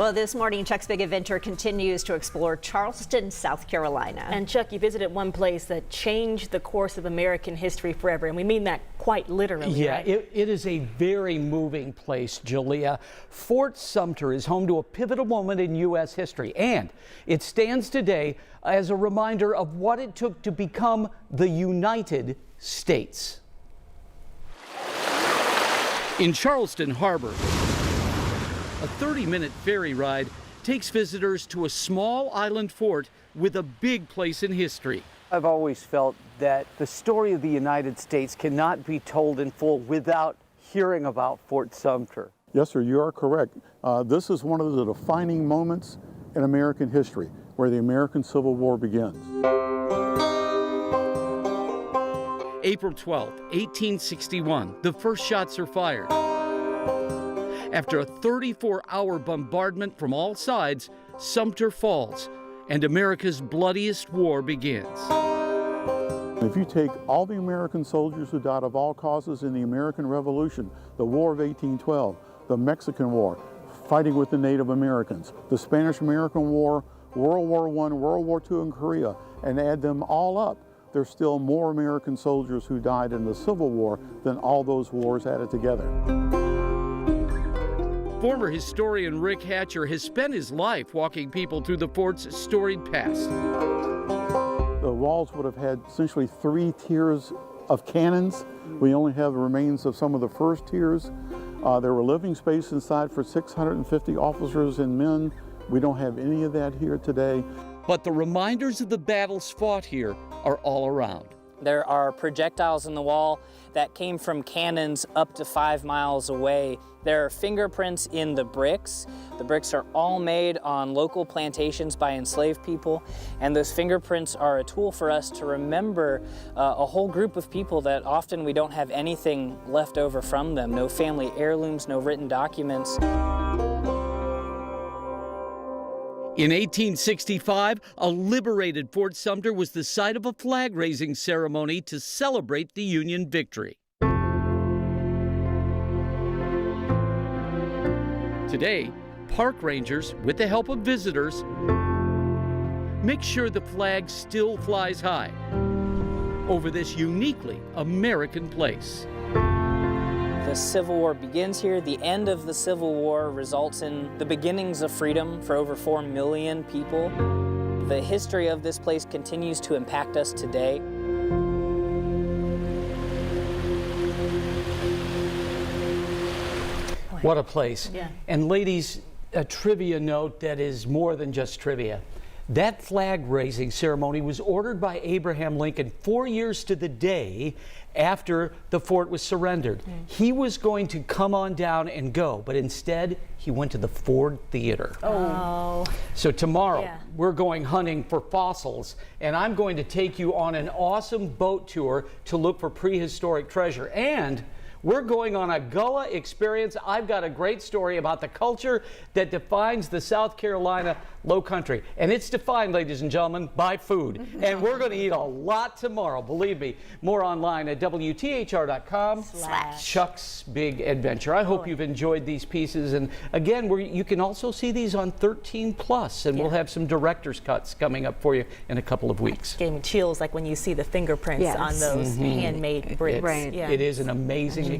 Well, this morning, Chuck's Big Adventure continues to explore Charleston, South Carolina. And Chuck, you visited one place that changed the course of American history forever, and we mean that quite literally. Yeah, right? it is a very moving place, Julia. Fort Sumter is home to a pivotal moment in U.S. history, and it stands today as a reminder of what it took to become the United States. In Charleston Harbor, a 30-minute ferry ride takes visitors to a small island fort with a big place in history. I've always felt that the story of the United States cannot be told in full without hearing about Fort Sumter. Yes, sir, you are correct. This is one of the defining moments in American history where the American Civil War begins. April 12, 1861, the first shots are fired. After a 34-hour bombardment from all sides, Sumter falls, and America's bloodiest war begins. If you take all the American soldiers who died of all causes in the American Revolution, the War of 1812, the Mexican War, fighting with the Native Americans, the Spanish-American War, World War I, World War II in Korea, and add them all up, there's still more American soldiers who died in the Civil War than all those wars added together. Former historian Rick Hatcher has spent his life walking people through the fort's storied past. The walls would have had essentially 3 tiers of cannons. We only have the remains of some of the first tiers. There were living space inside for 650 officers and men. We don't have any of that here today. But the reminders of the battles fought here are all around. There are projectiles in the wall that came from cannons up to 5 miles away. There are fingerprints in the bricks. The bricks are all made on local plantations by enslaved people, and those fingerprints are a tool for us to remember a whole group of people that often we don't have anything left over from them. No family heirlooms, no written documents. In 1865, a liberated Fort Sumter was the site of a flag-raising ceremony to celebrate the Union victory. Today, park rangers, with the help of visitors, make sure the flag still flies high over this uniquely American place. The Civil War begins here. The end of the Civil War results in the beginnings of freedom for over 4 million people. The history of this place continues to impact us today. What a place. Yeah. And ladies, a trivia note that is more than just trivia. That flag-raising ceremony was ordered by Abraham Lincoln 4 years to the day after the fort was surrendered. He was going to come on down and go, but instead he went to the Ford Theater. Oh. So tomorrow Yeah. we're going hunting for fossils, and I'm going to take you on an awesome boat tour to look for prehistoric treasure. And we're going on a Gullah experience. I've got a great story about the culture that defines the South Carolina Low Country. And it's defined, ladies and gentlemen, by food. And we're going to eat a lot tomorrow, believe me. More online at WTHR.com/Chuck's Big Adventure. I hope you've enjoyed these pieces. And again, you can also see these on 13+. And we'll have some director's cuts coming up for you in a couple of weeks. Gave me chills like when you see the fingerprints on those handmade bricks. Right. Yeah. It is an amazing experience.